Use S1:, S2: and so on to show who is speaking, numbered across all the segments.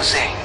S1: Singh.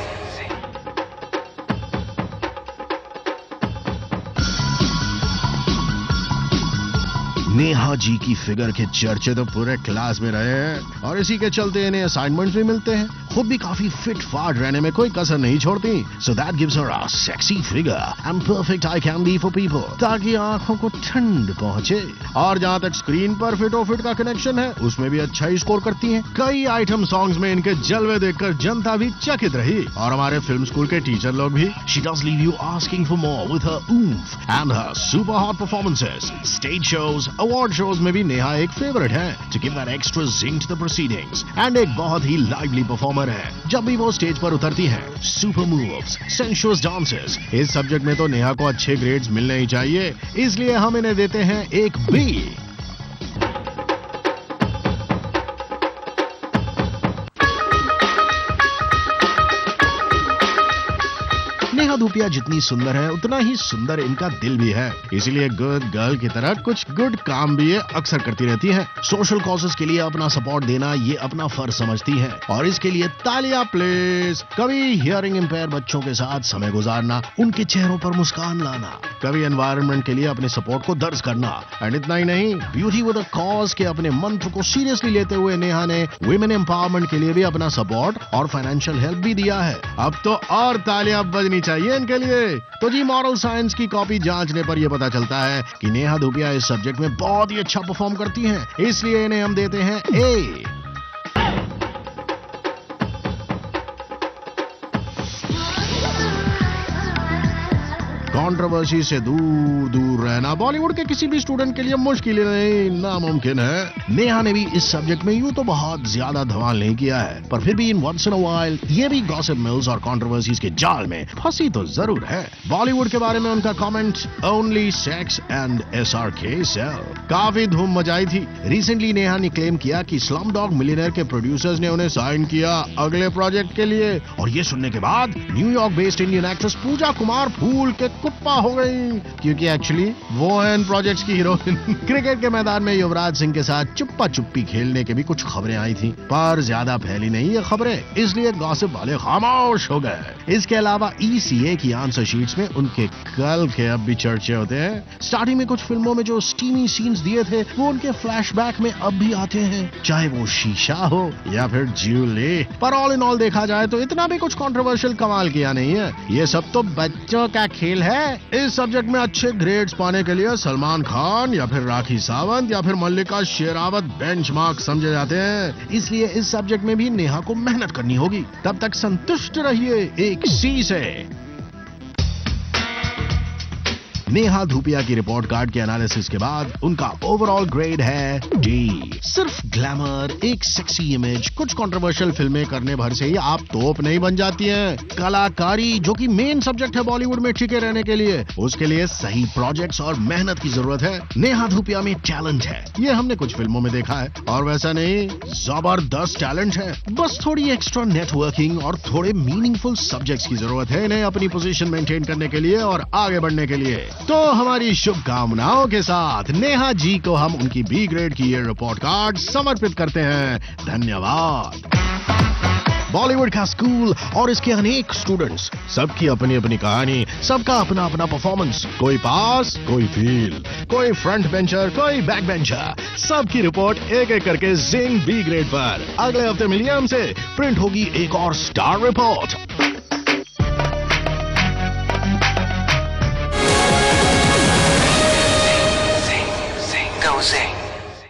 S2: Neha ji की figure के चर्चे तो पूरे क्लास में रहे हैं और इसी के चलते इन्हें असाइनमेंट्स भी मिलते हैं। खुद भी काफी फिट फाट रहने में कोई कसर नहीं छोड़ती। So that gives her a sexy figure and perfect eye candy for people, ताकि आंखों को ठंड पहुंचे। और जहां तक स्क्रीन पर फिट का कनेक्शन है, उसमें भी अच्छा ही स्कोर करती हैं। कई आइटम सॉन्ग्स में इनके जलवे देखकर जनता भी चकित रही और हमारे फिल्म स्कूल के टीचर लोग भी। She does leave you asking for more with her oomph and her super hot performances. Stage shows, award shows में भी नेहा एक फेवरेट है, to give that extra zing to the proceedings. And एक बहुत ही lively performer है। जब भी वो स्टेज पर उतरती है, super moves, sensuous dances, इस सब्जेक्ट में तो नेहा को अच्छे ग्रेड्स मिलने ही चाहिए, इसलिए हम इन्हें देते हैं एक B। नेहा धूपिया जितनी सुंदर है, उतना ही सुंदर इनका दिल भी है, इसीलिए गुड गर्ल की तरह कुछ गुड काम भी ये अक्सर करती रहती है। सोशल कॉजेस के लिए अपना सपोर्ट देना ये अपना फर्ज समझती है और इसके लिए तालियां प्लीज। कभी हियरिंग इम्पेयर बच्चों के साथ समय गुजारना, उनके चेहरों पर मुस्कान लाना, कभी एनवायरनमेंट के लिए अपने सपोर्ट को दर्ज करना, एंड इतना ही नहीं, ब्यूटी विद अ कॉज के अपने मंत्र को सीरियसली लेते हुए नेहा ने वुमेन एम्पावरमेंट के लिए भी अपना सपोर्ट और फाइनेंशियल हेल्प भी दिया है। अब तो और तालियां बजनी चाहिए इनके लिए। तो जी, मॉरल साइंस की कॉपी जांचने पर यह पता चलता है कि नेहा धूपिया इस सब्जेक्ट में बहुत ही अच्छा परफॉर्म करती हैं, इसलिए इन्हें हम देते हैं ए। कंट्रोवर्सी से दूर दूर रहना बॉलीवुड के किसी भी स्टूडेंट के लिए मुश्किल ही नहीं, नामुमकिन है। नेहा ने भी इस सब्जेक्ट में यूं तो बहुत ज्यादा धमाल नहीं किया है, पर फिर भी इन वंस इन अ व्हाइल ये भी गॉसिप मिल्स और कंट्रोवर्सीज के जाल में फंसी तो जरूर है। बॉलीवुड के बारे में उनका comment, only sex and SRK sell, काफी धूम मचाई थी। रिसेंटली नेहा ने क्लेम किया कि स्लमडॉग मिलियनेयर के प्रोड्यूसर्स ने उन्हें साइन किया अगले प्रोजेक्ट के लिए, और ये सुनने के बाद New York based Indian actress Pooja Kumar फूल के कुप्पा हो गई, क्योंकि एक्चुअली वो है इन प्रोजेक्ट्स की हीरोइन। क्रिकेट के मैदान में युवराज सिंह के साथ चुप्पा चुप्पी खेलने के भी कुछ खबरें आई थी, पर ज्यादा फैली नहीं ये खबरें, इसलिए गॉसिप वाले खामोश हो गए। इसके अलावा ECA की आंसर शीट्स में उनके कल के अब भी चर्चे होते हैं। स्टार्टिंग में कुछ फिल्मों में जो स्टीमी सीन्स दिए थे, वो उनके फ्लैशबैक में अब भी आते हैं, चाहे वो शीशा हो या फिर ज्यूले। पर ऑल इन ऑल देखा जाए तो इतना भी कुछ कंट्रोवर्शियल कमाल किया नहीं है, ये सब तो बच्चों का खेल है। इस सब्जेक्ट में अच्छे ग्रेड्स पाने के लिए सलमान खान या फिर राखी सावंत या फिर मल्लिका शेरावत बेंचमार्क समझे जाते हैं, इसलिए इस सब्जेक्ट में भी नेहा को मेहनत करनी होगी। तब तक संतुष्ट रहिए एक C से। नेहा धूपिया की रिपोर्ट कार्ड के एनालिसिस के बाद उनका ओवरऑल ग्रेड है D। सिर्फ ग्लैमर, एक सेक्सी इमेज, कुछ कंट्रोवर्शियल फिल्में करने भर से ही आप तोप नहीं बन जाती हैं। कलाकारी, जो कि मेन सब्जेक्ट है बॉलीवुड में टिके रहने के लिए, उसके लिए सही प्रोजेक्ट्स और मेहनत की जरूरत है। नेहा धूपिया में टैलेंट है, ये हमने कुछ फिल्मों में देखा है, और वैसा नहीं, जबरदस्त टैलेंट है। बस थोड़ी एक्स्ट्रा नेटवर्किंग और थोड़े मीनिंगफुल सब्जेक्ट्स की जरूरत है इन्हें अपनी पोजीशन मेंटेन करने के लिए और आगे बढ़ने के लिए। तो हमारी शुभकामनाओं के साथ नेहा जी को हम उनकी B ग्रेड की ये रिपोर्ट कार्ड समर्पित करते हैं। धन्यवाद। बॉलीवुड का स्कूल और इसके अनेक स्टूडेंट्स, सबकी अपनी अपनी कहानी, सबका अपना अपना परफॉर्मेंस, कोई पास, कोई फेल, कोई फ्रंट बेंचर, कोई बैक बेंचर, सबकी रिपोर्ट एक एक करके जिंग B ग्रेड पर। अगले हफ्ते मिलिए हमसे, प्रिंट होगी एक और स्टार रिपोर्ट।